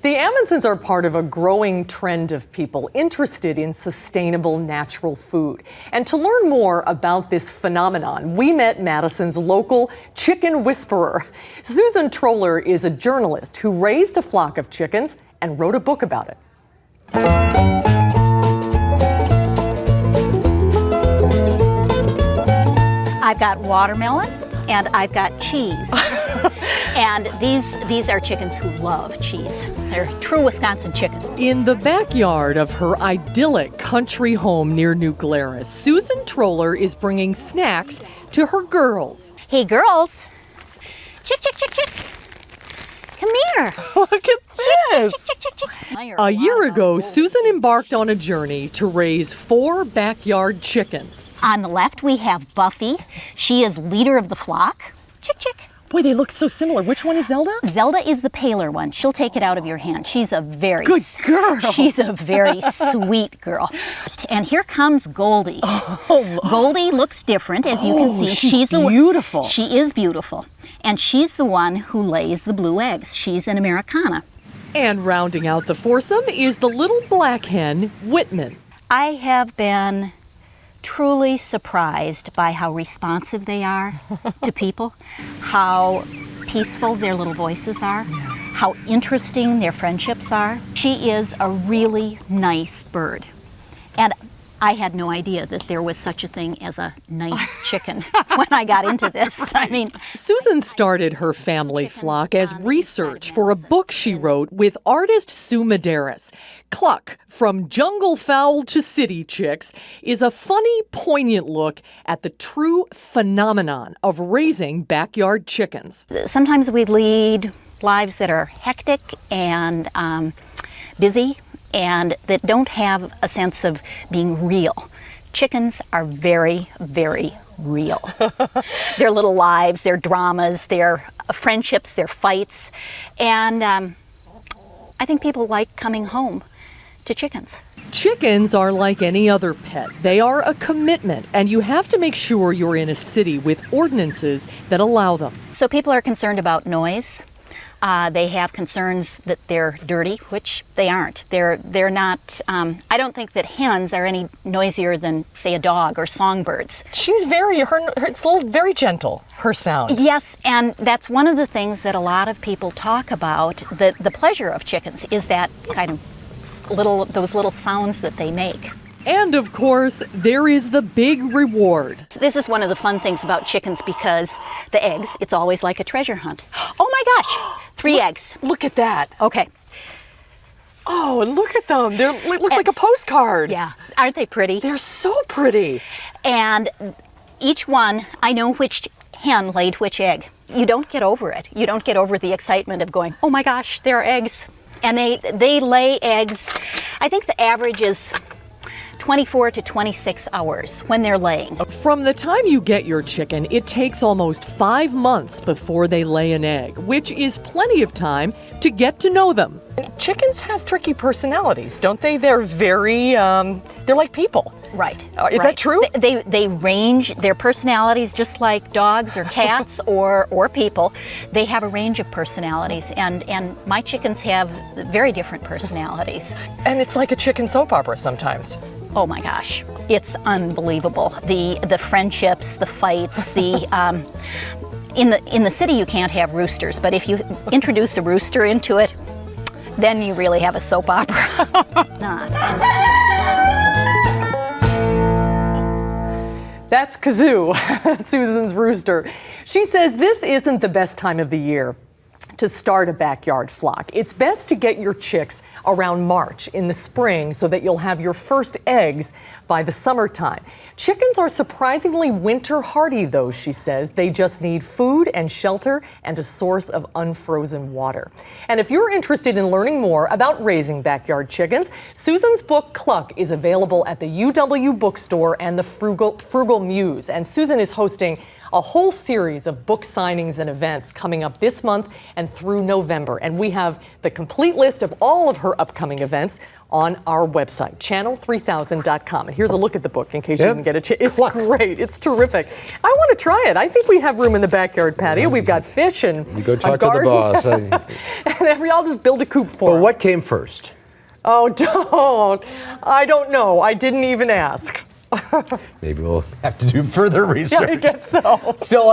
The Amundsons are part of a growing trend of people interested in sustainable natural food. And to learn more about this phenomenon, we met Madison's local chicken whisperer. Susan Troller is a journalist who raised a flock of chickens and wrote a book about it. I've got watermelon and I've got cheese. And these are chickens who love cheese. They're true Wisconsin chickens. In the backyard of her idyllic country home near New Glarus, Susan Troller is bringing snacks to her girls. Hey girls, chick, chick, chick, chick. Come here. Look at this. Chick, chick, chick, chick. A year ago, Susan embarked on a journey to raise 4 backyard chickens. On the left, we have Buffy. She is leader of the flock. Chick, chick. Boy, they look so similar. Which one is Zelda? Zelda is the paler one. She'll take it out of your hand. She's a very good girl. She's a very sweet girl. And here comes Goldie. Oh, Goldie looks different, as you can see. She's beautiful. She is beautiful. And she's the one who lays the blue eggs. She's an Americana. And rounding out the foursome is the little black hen, Whitman. I have been truly surprised by how responsive they are to people, how peaceful their little voices are, how interesting their friendships are. She is a really nice bird. And I had no idea that there was such a thing as a nice chicken when I got into this. I mean, Susan started her family flock as research for a book she wrote with artist Sue Medeiros. Cluck, From Jungle Fowl to City Chicks, is a funny, poignant look at the true phenomenon of raising backyard chickens. sometimes we lead lives that are hectic and busy, and that don't have a sense of being real. Chickens are very, very real. Their little lives, their dramas, their friendships, their fights. And I think people like coming home to chickens. Chickens are like any other pet. They are a commitment, and you have to make sure you're in a city with ordinances that allow them. So people are concerned about noise. They have concerns that they're dirty, which they aren't. They're not, I don't think that hens are any noisier than, say, a dog or songbirds. She's it's very gentle, her sound. Yes, and that's one of the things that a lot of people talk about. The pleasure of chickens is that kind of those little sounds that they make. And of course, there is the big reward. This is one of the fun things about chickens because the eggs, it's always like a treasure hunt. Oh my gosh, 3 eggs. Look at that. Okay. Oh, and look at them. It looks like a postcard. Yeah, aren't they pretty? They're so pretty. And each one, I know which hen laid which egg. You don't get over it. You don't get over the excitement of going, oh my gosh, there are eggs. And they lay eggs, I think the average is 24 to 26 hours when they're laying. From the time you get your chicken, it takes almost 5 months before they lay an egg, which is plenty of time to get to know them. Chickens have tricky personalities, don't they? They're very, they're like people. Right. Is that true? They range their personalities just like dogs or cats or people. They have a range of personalities, and my chickens have very different personalities. And it's like a chicken soap opera sometimes. Oh my gosh, it's unbelievable. The friendships, the fights, in the city you can't have roosters, but if you introduce a rooster into it, then you really have a soap opera. That's Kazoo, Susan's rooster. She says this isn't the best time of the year to start a backyard flock. It's best to get your chicks around March in the spring so that you'll have your first eggs by the summertime. Chickens are surprisingly winter hardy though, she says. They just need food and shelter and a source of unfrozen water. And if you're interested in learning more about raising backyard chickens, Susan's book Cluck is available at the UW bookstore and the Frugal Muse. And Susan is hosting a whole series of book signings and events coming up this month and through November. And we have the complete list of all of her upcoming events on our website, channel3000.com. And here's a look at the book in case you didn't get a chance. It's great. It's terrific. I want to try it. I think we have room in the backyard patio. We've got fish and You go talk a garden. to the boss. And I'll just build a coop for Well, her. what came first? Oh, don't. I don't know. I didn't even ask. Maybe we'll have to do further Yeah, research. I guess so. Still